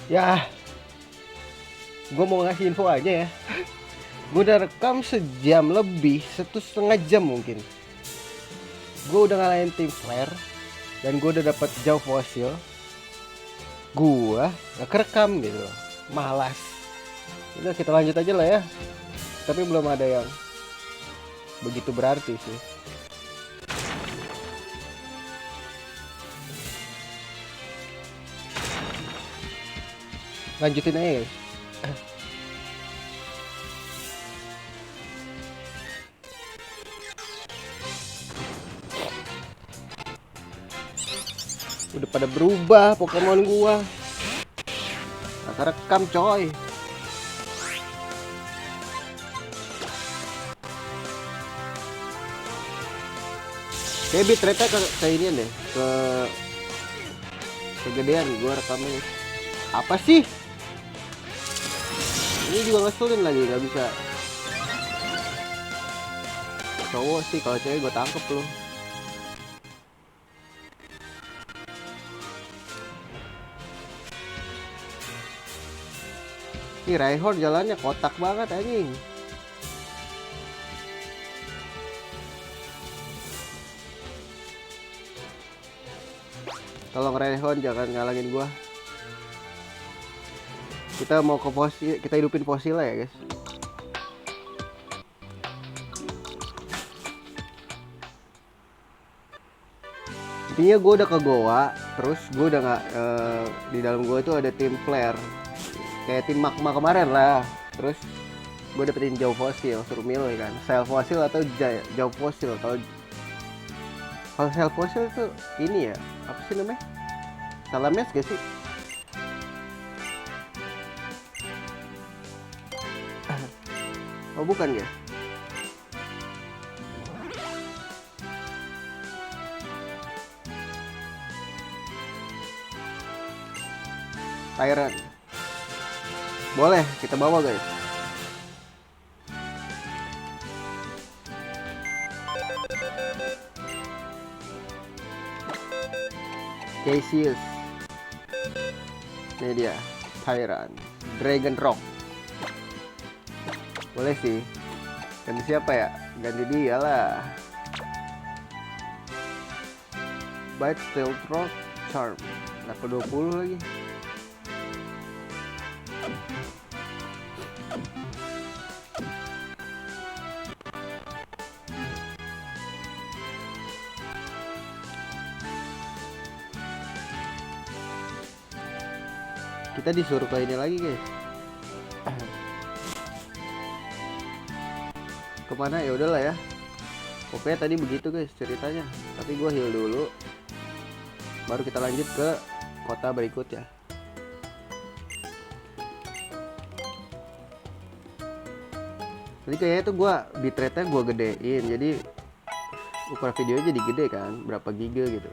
Ya, gue mau ngasih info aja ya. Gue udah rekam sejam lebih, 1,5 jam mungkin. Gue udah ngalahin tim flare dan gue udah dapat jauh fosil. Gue gak kerekam gitu loh, malas. Udah kita lanjut aja lah ya. Tapi belum ada yang begitu berarti sih. Lanjutin aja guys. Udah pada berubah Pokemon gua. Nah, rekam coy. Kayak bitrate ke ini deh, kegedean gua rekamnya. Apa sih? Ini juga ngeselin lagi, nggak bisa. Cowok sih, kalau cewek gue tangkep loh. Ini Rhyhorn jalannya kotak banget anjing. Tolong Rhyhorn jangan ngalangin gua. Kita mau ke fosil, kita hidupin fosil lah ya guys. Intinya gue udah ke goa, terus gue udah nggak di dalam goa itu ada tim flare, kayak tim magma kemarin lah. Terus gue dapetin jauh fosil, suruh milih kan, sel fosil atau jauh fosil. Kalau sel fosil itu ini ya, apa sih namanya? Salames gak sih? Oh bukan ya? Tyrant. Boleh kita bawa guys. Cassius. Ini dia, Tyrant. Dragon Rock. Boleh sih. Ganti siapa ya? Ganti dia lah. Bite, Stealth Rock, Charm. Level 20 lagi. Kita disuruh ke ini lagi guys. Kemana ya udahlah ya. Oke tadi begitu guys ceritanya. Tapi gue heal dulu. Baru kita lanjut ke kota berikutnya. Jadi kayaknya tuh gue bitrate-nya gue gedein. Jadi ukuran videonya jadi gede kan. Berapa giga gitu.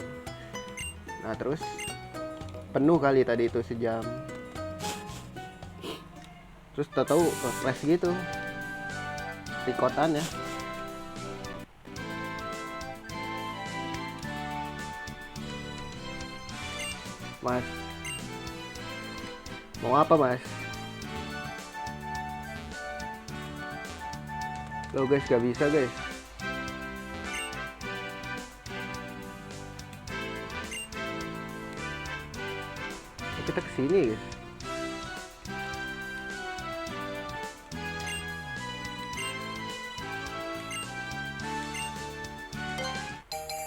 Nah terus penuh kali tadi itu sejam. Terus tahu flash gitu rekotan ya. Mas mau apa mas? Lo guys gak bisa guys. Kita kesini guys.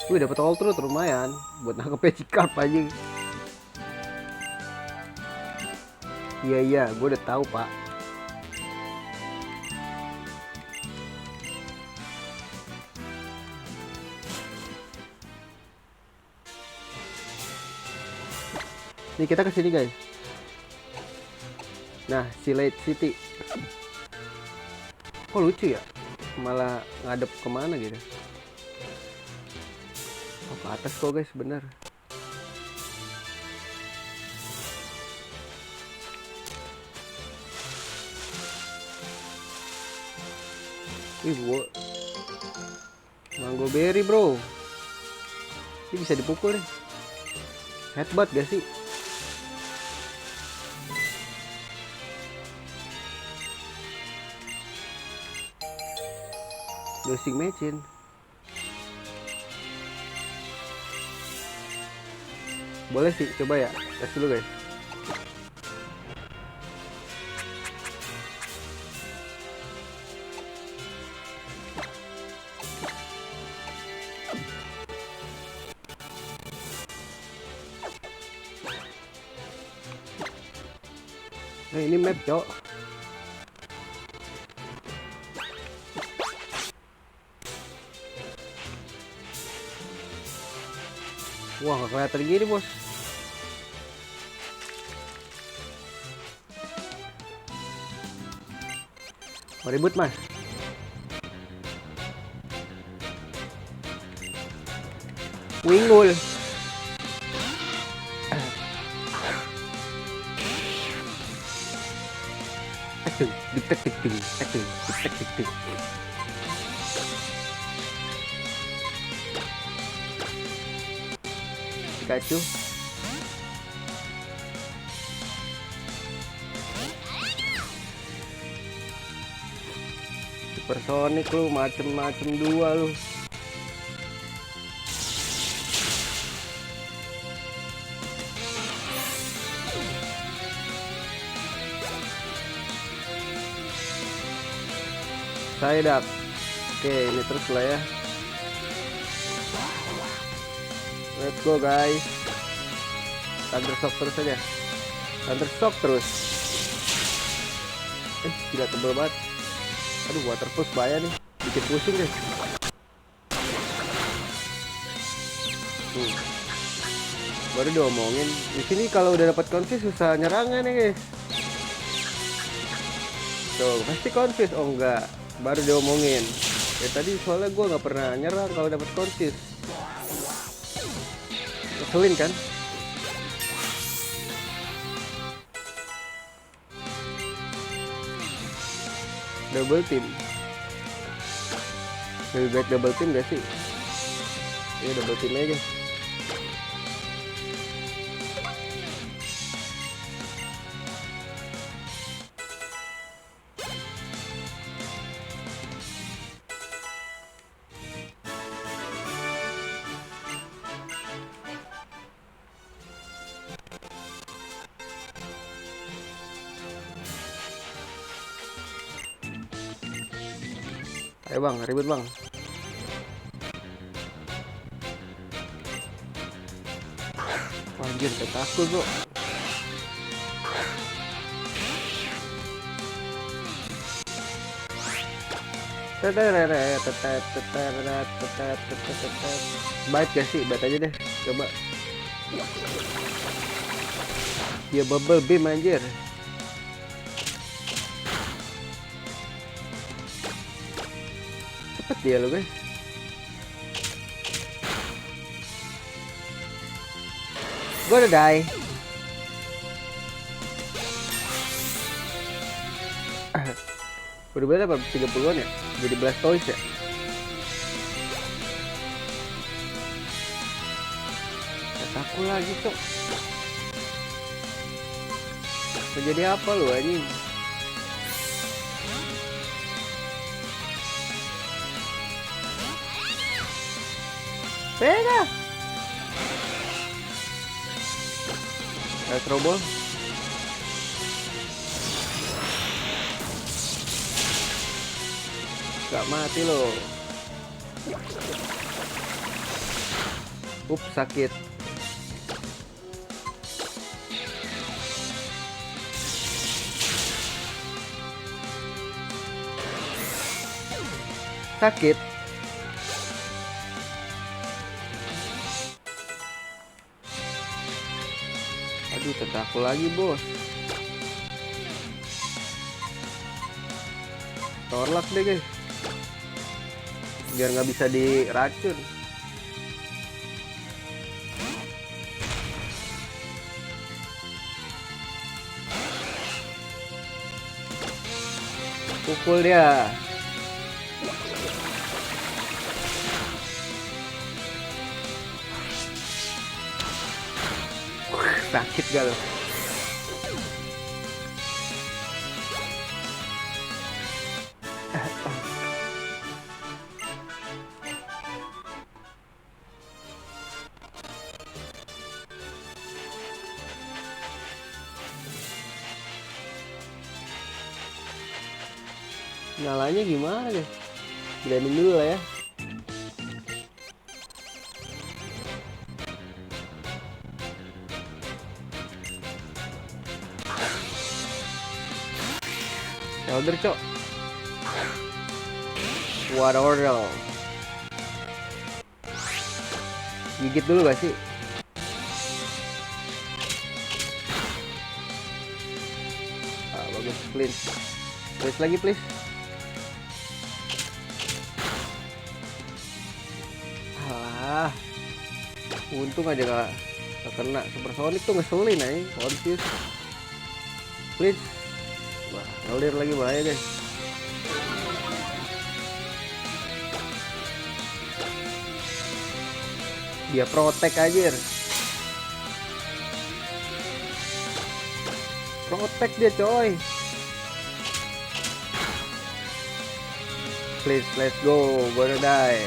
Wih dapet all truth lumayan buat nangkep Magikarp aja. Iya gue udah tahu pak. Nih kita kesini guys. Nah Silate City. Kok lucu ya? Malah ngadep kemana gitu. Oh, ke atas kok guys bener. Ih gua Mango Berry bro. Ini bisa dipukul nih. Headbutt gak sih? Dosing mecin. Boleh sih, coba ya. Tes dulu guys. Nah, ini map, cok. Wah, gak kelihatan gini, bos. Mau ribut, mas? Wingul. Pikachu. Supersonic lu, macem-macem dua lu. Psyduck. Oke, ini terus lah ya. Let's go guys. Thundershock terus aja. Thundershock terus. Tidak tebel banget. Aduh, water push bahaya nih. Bikin pusing deh. Baru diomongin. Di sini kalau udah dapat confuse susah nyerangnya nih guys. Tuh, pasti confuse. Oh enggak. Baru diomongin. Ya tadi soalnya gue nggak pernah nyerang kalau dapat confuse. Ngeselin kan? Double team. Lebih baik double team gak sih? Ya double team aja. Ayo bang, ribut bang. Anjir, takut bro. Bite gak sih? Bite aja deh, coba. Dia bubble beam anjir. Cepet dia lo guys. Gue udah die. Udah berapa? 30-an ya? Jadi Blastoise ya? Aku lagi cok. Menjadi apa lu anjing? Pega. Retro ball. Gak mati loh. Sakit. Sakit. Aduh, tentaku lagi bos. Torlak deh guys, biar nggak bisa diracun. Pukul dia. Sakit gak lo? Nyalanya gimana guys? Bilangin dulu lah ya. Elder cok. Waduh. Gigit dulu gak sih? Bagus, please. Please lagi, please. Alah. Untung aja gak kena. Supersonic tuh ngeselin aja. Confuse. Please. Wah, ngelir lagi bahaya guys. Dia protect aja. Protect dia coy. Please, let's go. Gonna die.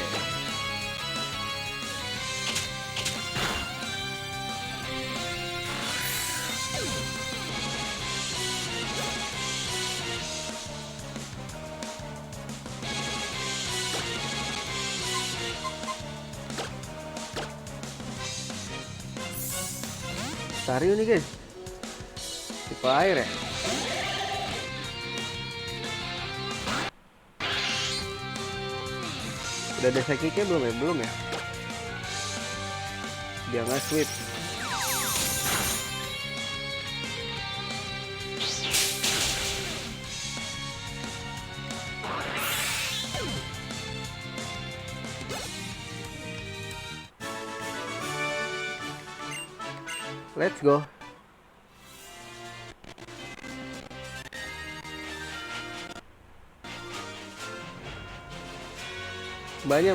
Staryu nih guys. Tipe air ya. Udah ada Sekike belum ya? Belum ya. Dia nggak sweep. Let's go. Banyak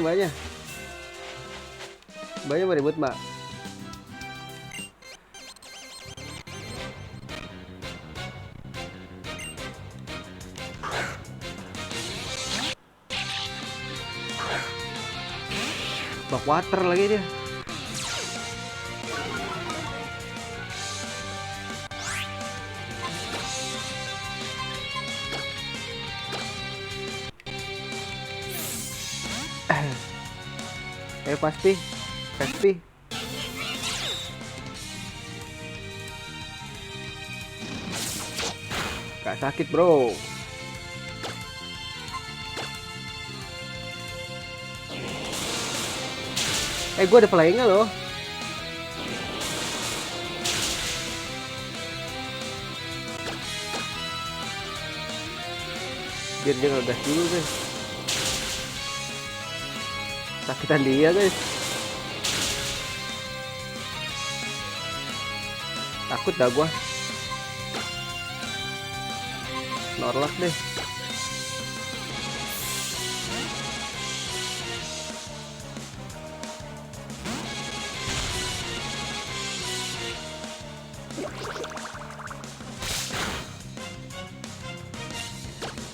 beribut mbak. Backwater lagi dia. Pasti gak sakit bro. Gue ada playingnya loh. Biar dia ngegas dulu guys. Sakitan dia guys. Takut dah gua. Snorlax deh.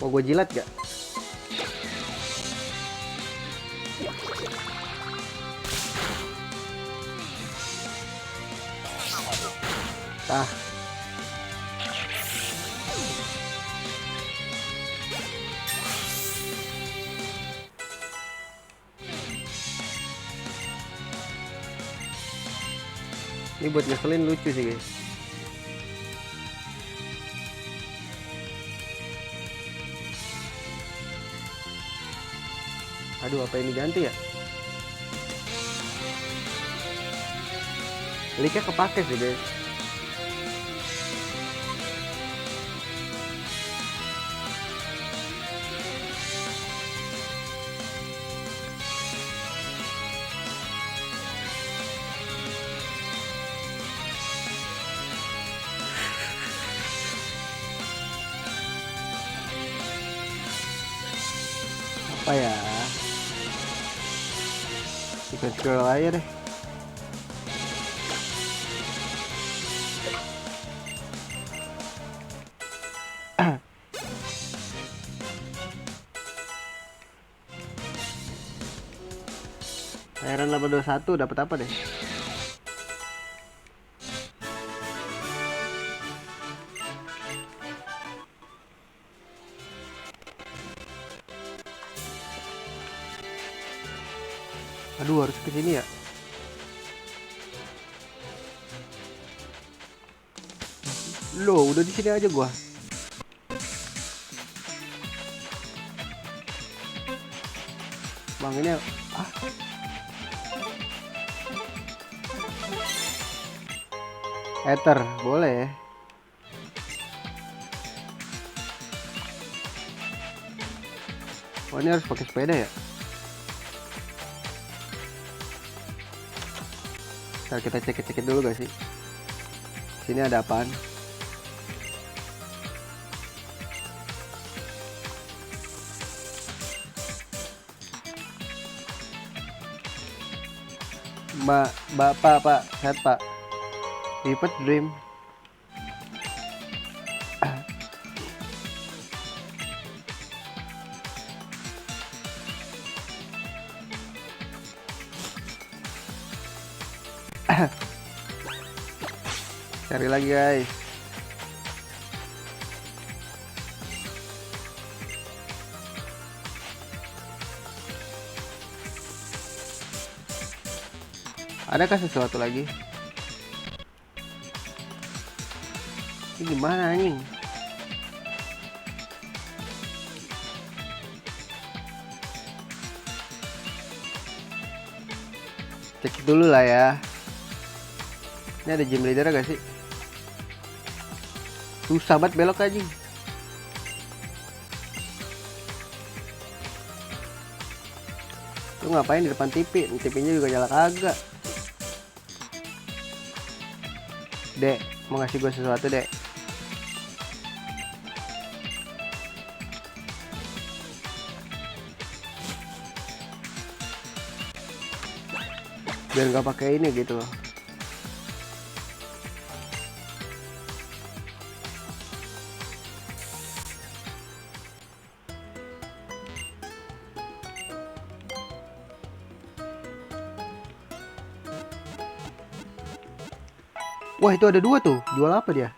Mau gue jilat gak? Ah. Ini buat ngeselin lucu sih guys. Aduh, apa ini ganti ya? Linknya kepake sih guys. Apa ya? Defense girl aja deh. Iron 821 dapat apa deh? Aduh, harus ke sini ya. Loh, udah di sini aja gua. Bang, ini Ether, boleh. Oh, ini harus pakai sepeda ya? Ntar kita cek dulu guys sih. Sini ada apaan? Pak, sehat Pak. Lipat dream. Cari lagi guys. Adakah sesuatu lagi? Ini gimana anjing? Cek dulu lah ya. Ini ada gym leader gak sih? Susah banget belok aja. Lu ngapain di depan TV? TV-nya juga nyala kagak. Dek, mau ngasih gue sesuatu, Dek. Biar nggak pakai ini gitu loh. Wah, itu ada 2 tuh. Jual apa dia?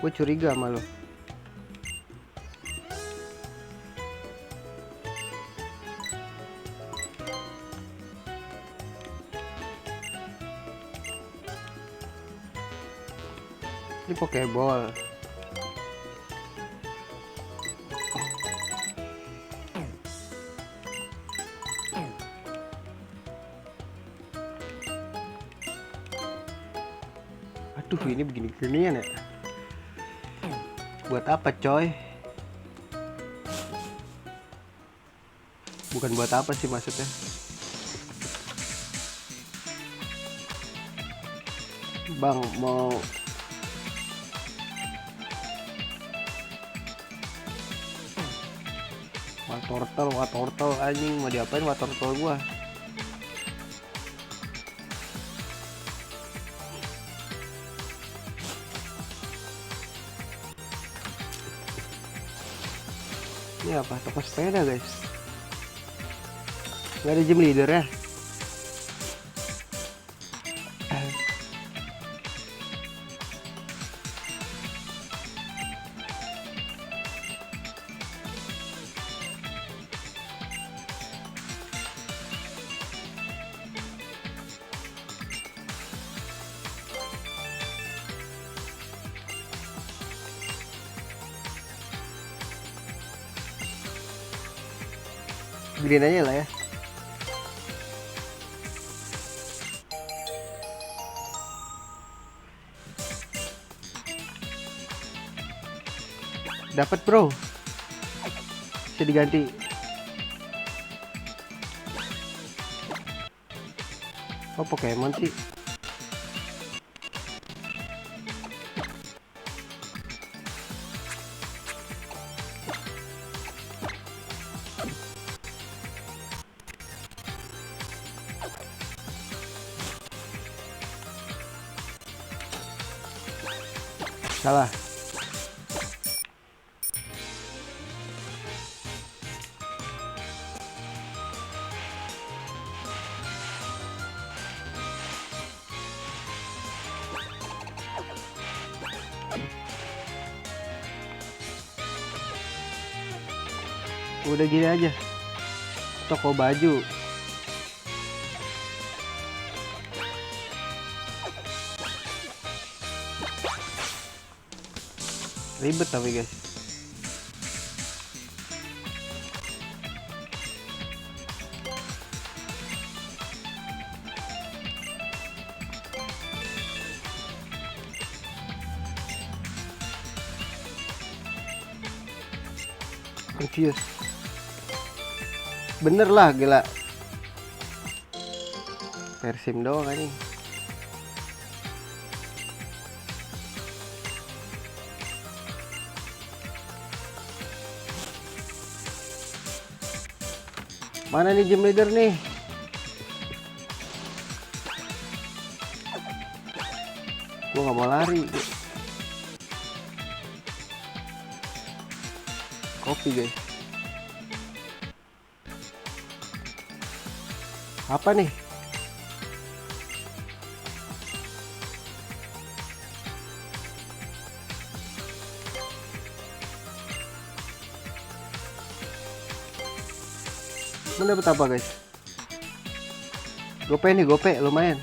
Gue curiga sama lo. Ini Pokeball. Aduh, ini begini-beginian ya. Buat apa coy? Bukan buat apa sih maksudnya. Bang, mau Watortel anjing, mau diapain Watortel gua? Ini apa? Toko sepeda guys. Nggak ada gym leader ya? Green aja lah ya. Dapat bro. Bisa diganti. Oh, Pokemon sih. Salah. Udah gini aja, toko baju. Ribet tapi guys. Confused. Bener lah, gila. Persim doang anjing. Mana nih gym leader nih? Gua nggak mau lari. Kopi guys. Apa nih? Mendapat apa guys? Gope nih, gope lumayan.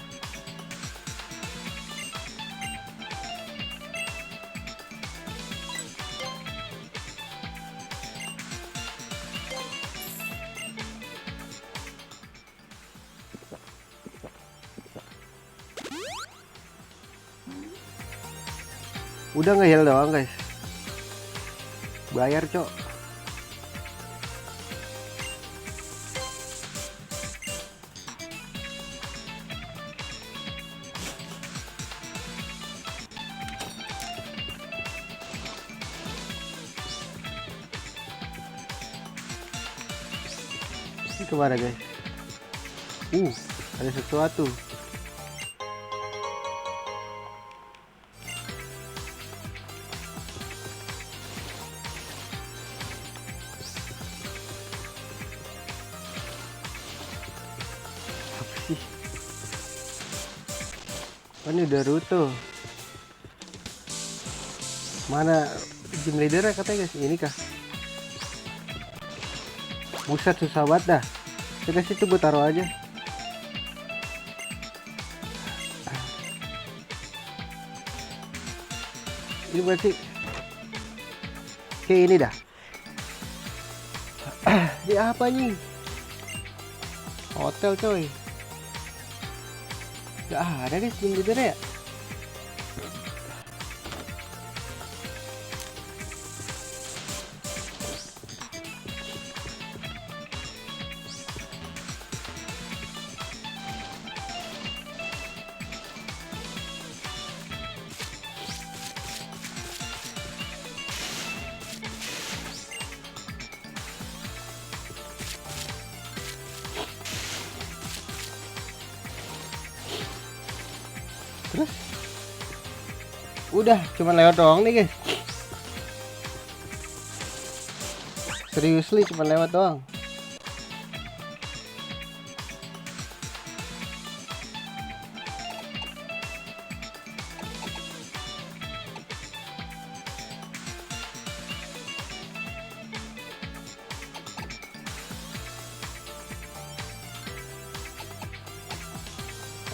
Udah nge-heal doang guys. Bayar cok. Ini kemana guys? Ada sesuatu. Apa sih? Oh, ini udah rute. Mana gym leader katanya guys? Ini kah? Buset, susah banget dah. Kita situ gue taruh aja. Ini berarti kayak ini dah. Ini apa nih? Hotel coy. Gak ada guys gym leader ya. Terus udah cuman lewat doang nih guys. Seriously cuman lewat doang.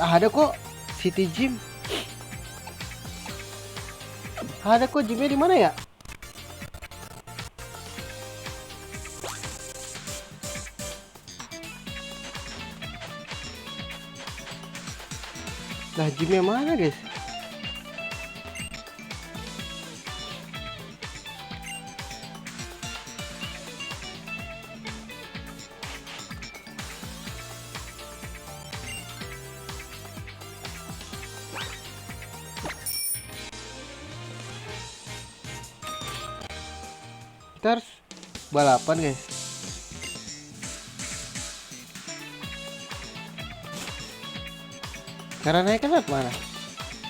Ada kok City Gym. Ada kok gymnya di mana ya? Nah, gymnya mana guys? Kita harus balapan guys. Cara naik kan mana?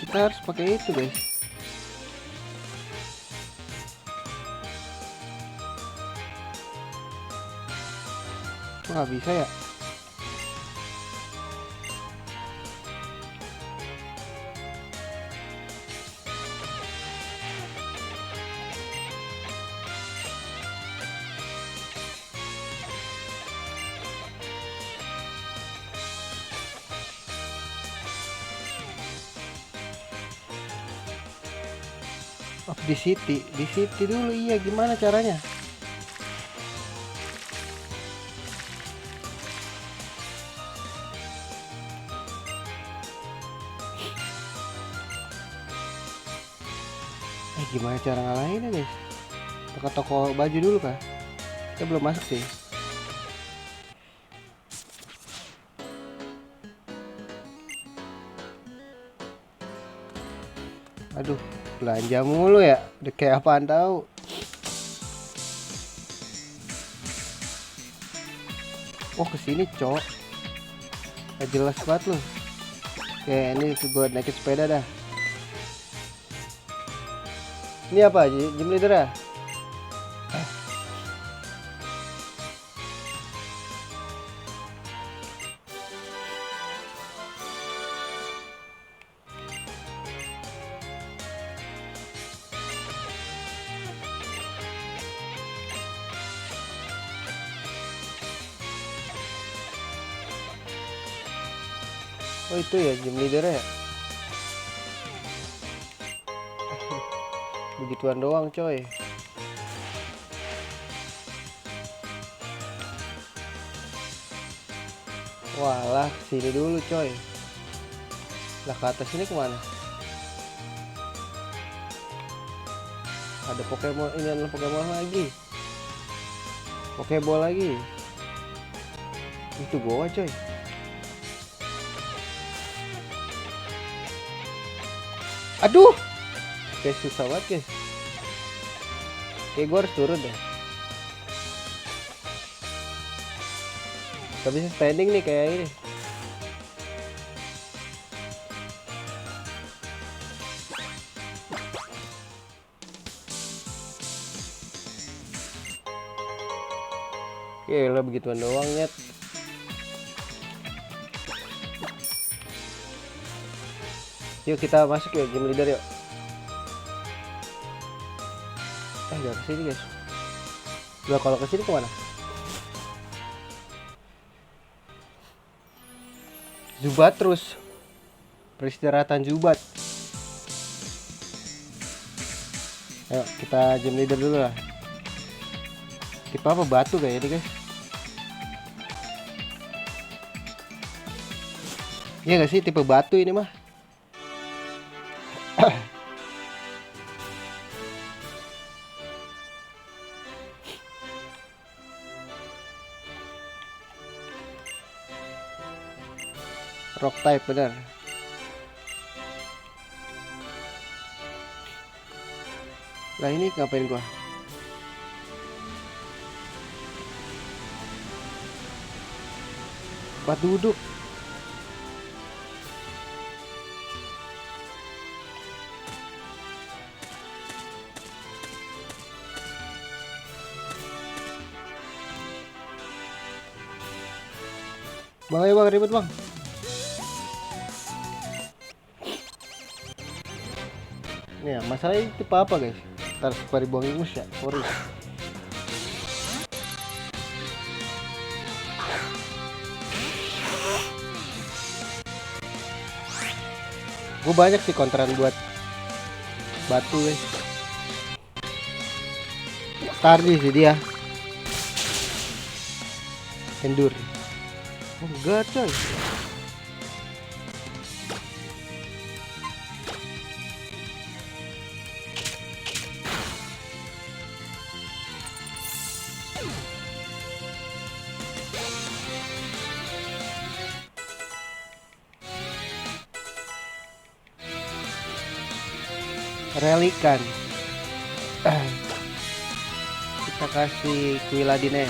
Kita harus pakai itu guys. Kok nggak bisa ya? Of di city dulu. Iya, gimana caranya? Gimana cara ngalahinnya guys? Ke toko baju dulu kah? Kita belum masuk sih. Aduh, belanja mulu ya. Udah kayak apaan tahu. Oh, kesini cok. Gak jelas banget loh. Oke, ini gue naikin sepeda dah. Ini apa aja? Gym leader ya? Oh itu ya gym leader ya. Begituan doang coy. Walah, sini dulu coy. Lah ke atas ini kemana? Ada Pokemon, ini adalah Pokemon lagi. Pokeball lagi. Itu gua coy. Aduh, kayak susah banget guys. Kayak gue harus turun deh. Gak bisa standing nih kayak ini. Oke lah, begituan doang nyet. Yuk kita masuk yuk gym leader yuk. Gak kesini guys. Lah kalau kesini kemana? Zubat terus. Peristirahatan Zubat. Ayo kita gym leader dulu lah. Tipe apa batu kayak ini guys? Iya gak sih tipe batu ini mah? Rock type bener. Lah ini ngapain gua? Buat duduk. Bang, ayo bang, ribet bang. Nih ya, masalahnya itu apa guys? Ntar suka dibuang ingus ya, sorry. Gue banyak sih kontran buat batu guys. Tadi sih dia. Endur. Oh enggak coy. Relikan. Kita kasih Kuiladine.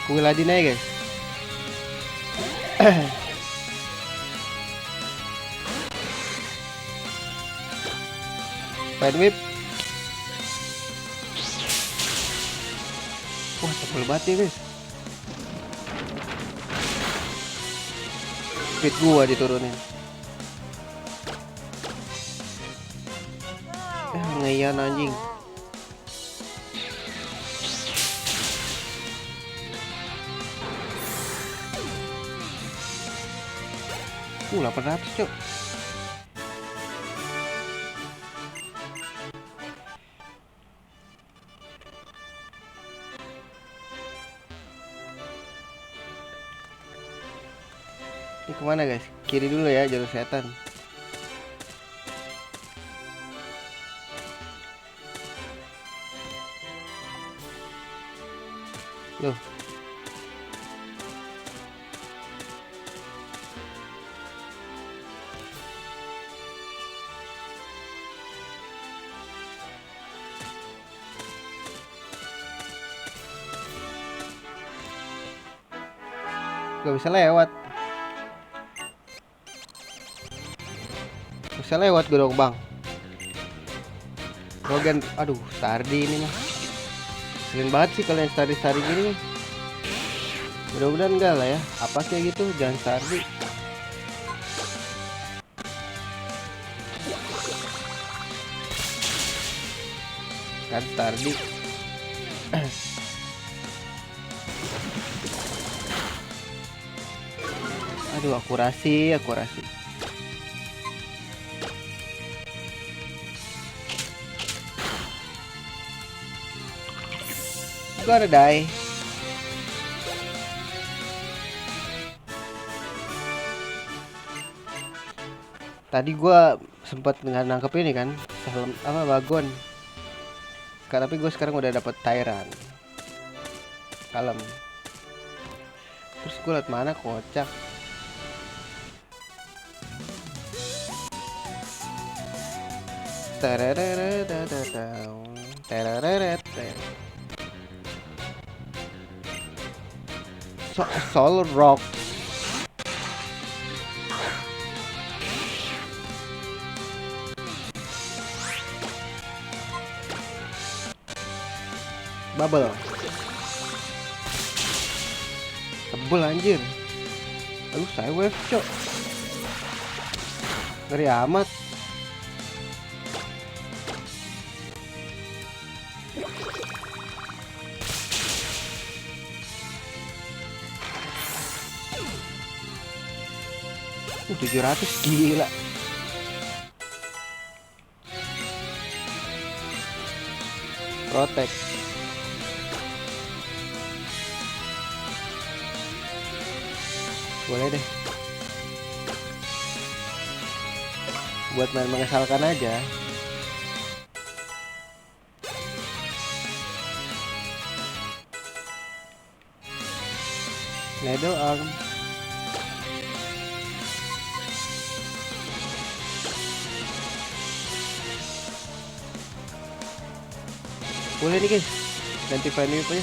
Kuiladine guys. Fire whip. Wah tebel banget ya guys. Speed gua diturunin. Ngeyan anjing. 800 cok. Ini kemana guys? Kiri dulu ya, jalur setan. Loh. Gak bisa lewat. Bisa lewat gue dong bang. Logan, aduh, Stardy ini mah. Sering banget sih kalau yang Stardy gini. Mudah-mudahan enggak lah ya. Apa kayak gitu, jangan Stardy. Kan Stardy. Aduh, akurasi. Gonna die. Tadi gua sempat nangkep ini kan, bagon. Tapi gue sekarang udah dapet Tyrant. Kalem. Terus gue liat mana kocak. Soul Rock. Bubble. Tebel anjir. Aduh, saya wave cok. Ngeri amat. Uh, 700 gila. Protect. Boleh deh. Buat main mengesalkan aja. Needle arm. Boleh nih guys. Ganti value aja.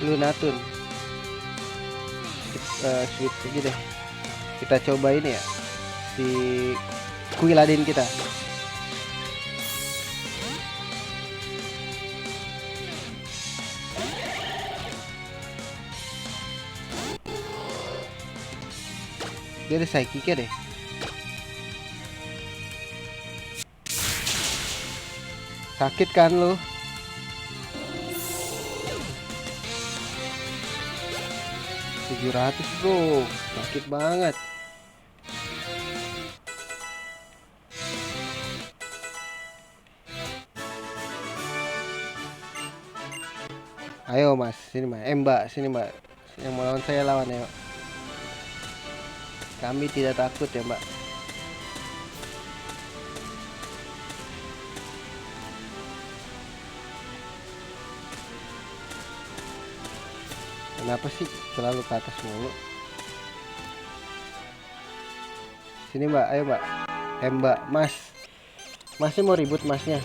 Lunatun. Switch aja deh. Kita coba ini ya. Si Quiladin kita. Dia ada psychic-nya deh. Sakit kan lo? $700 bro, sakit banget. Ayo mas, sini mbak. Mbak, sini mbak. Yang mau lawan saya lawan ya. Kami tidak takut ya mbak. Kenapa sih selalu ke atas mulu? Sini mbak, ayo mbak. Mbak, mas. Masnya mau ribut masnya.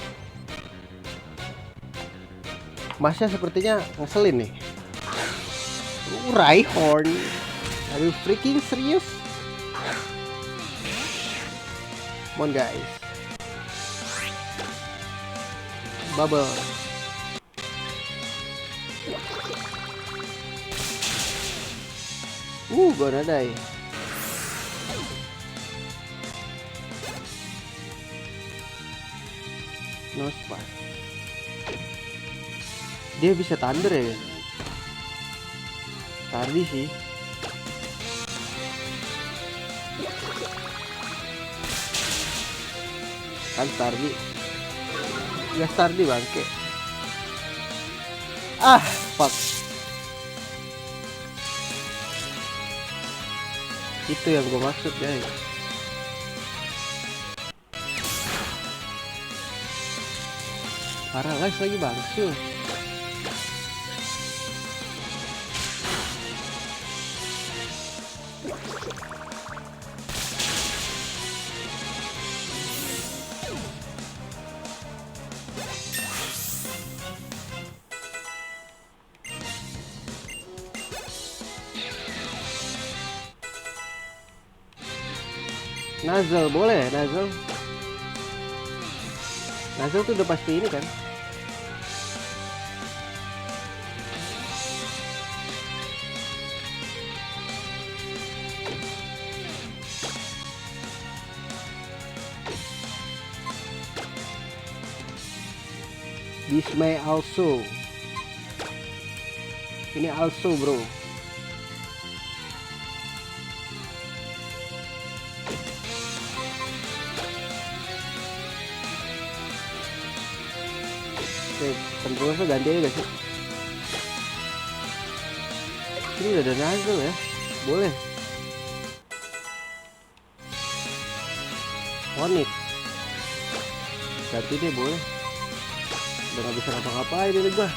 Masnya sepertinya ngeselin nih. Rhyhorn. Are you freaking serious? Come on guys. Bubble. Gonna die. No spot. Dia bisa thunder ya. Tadi sih. Kan Stardi. Ya Stardi bangke. Ah, fuck. Itu yang gue maksud, guys. Parah guys, lagi bangsul. Nozzle boleh, Nozzle. Nozzle tuh udah pasti ini kan. Dismay also. Ini also bro. Oke, penerusnya ganti aja gak sih? Ini udah ada Nozzle ya. Boleh. Onyx. Ganti deh boleh. Udah gak bisa ngapa-ngapain ini gua.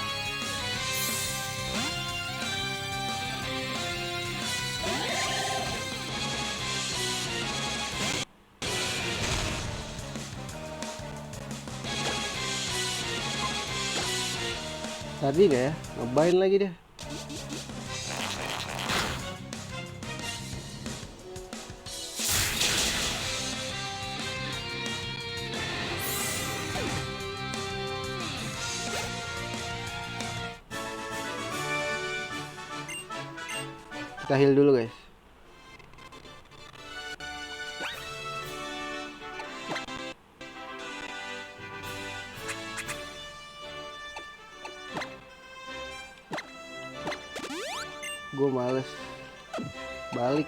Tadi gak ya? Ngebain lagi deh. Kita heal dulu guys. Gue males balik.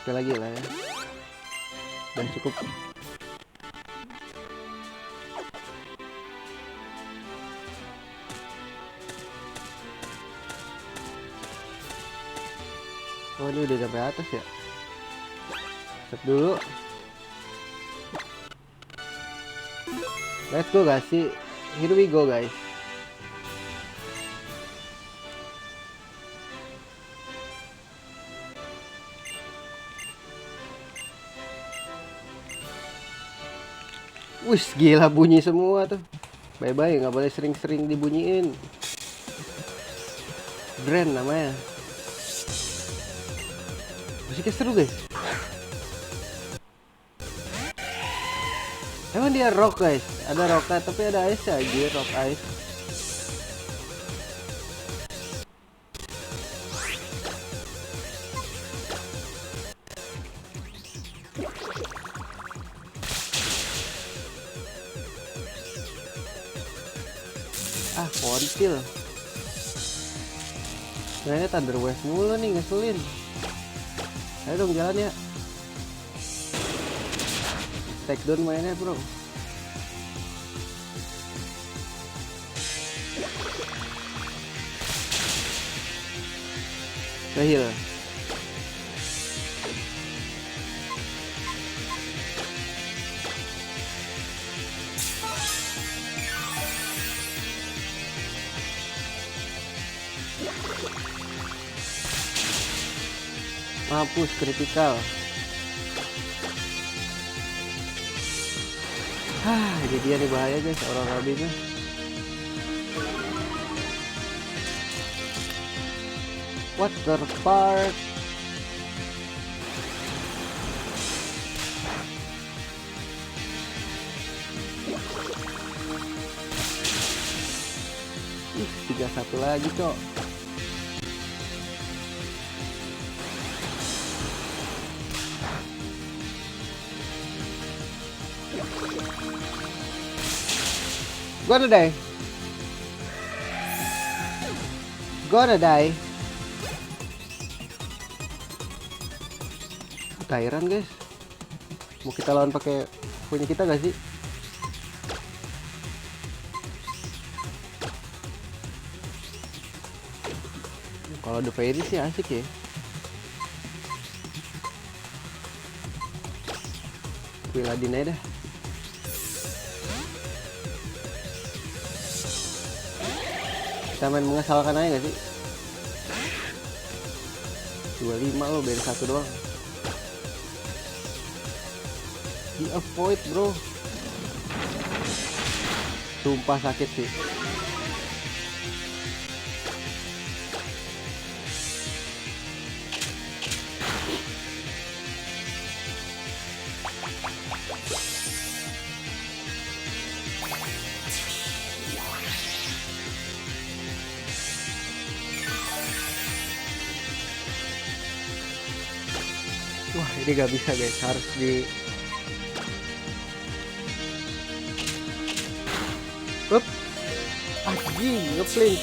Sekali lagi lah ya. Dan cukup. Oh ini udah sampai atas ya. Set dulu. Let's go guys. Here we go guys. Wih gila bunyi semua tuh. Bye-bye, nggak boleh sering-sering dibunyiin. Brand namanya. Musiknya seru guys. Emang dia rock guys, ada rock tapi ada ice aja, rock ice. Ah, kontil. Nah ini Thunder Wave mulu nih, ngeselin. Ayo dong jalan ya. Take down mainnya bro. Heal. Mampus kritikal. Jadi dia nih bahaya guys, orang rabinya. Water Park. Ih, 3-1 lagi cok. Gonna die. Gonna die. Tyran guys. Mau kita lawan pakai punya kita gak sih? Kalau The Fairy sih asik ya. Wiladin aja dah. Kita main mengesalkan aja gak sih? 25 lo, beda 1 doang. Di avoid bro. Sumpah sakit sih. Wah ini gak bisa guys, harus di up. Anjing ngeplay.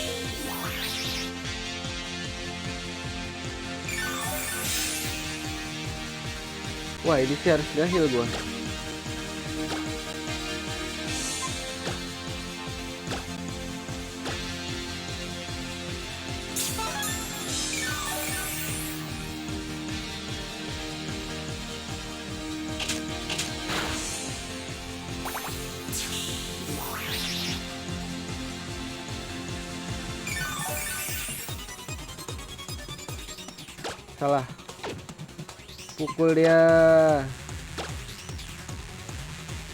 Wah ini sih harus berhasil gua. Salah. Pukul dia.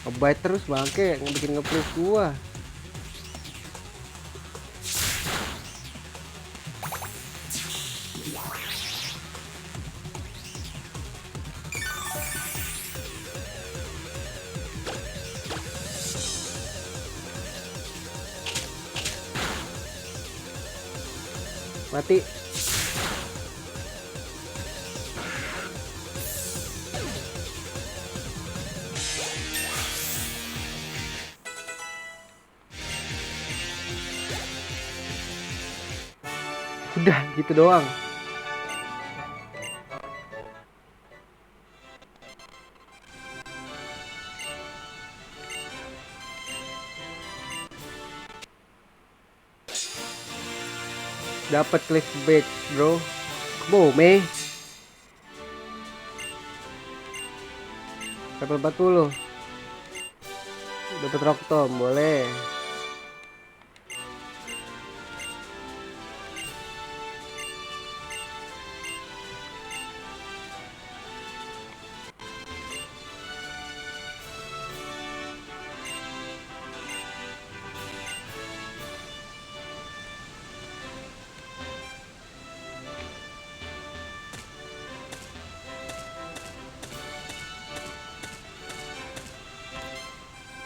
Ngebite terus bangke, bikin nge-freeze gua. Mati. Udah gitu doang. Dapat clickbait bro. Bome. Level 40. Dapat rock tom, boleh.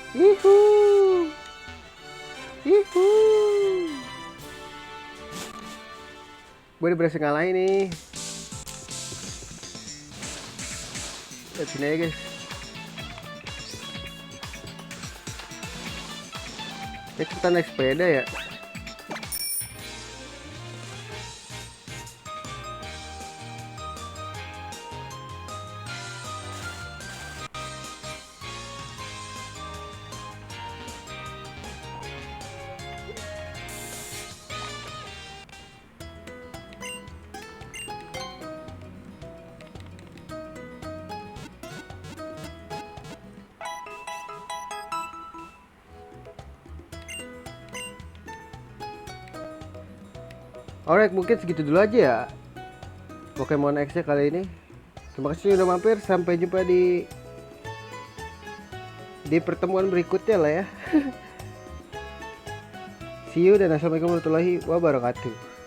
Yuhu. Yuhu. Gue udah berhasil ngalahin nih. Lihat sini aja guys. Kita naik sepeda ya. Alright, mungkin segitu dulu aja ya Pokemon X nya kali ini. Terima kasih sudah mampir. Sampai jumpa di pertemuan berikutnya lah ya. See you dan assalamualaikum warahmatullahi wabarakatuh.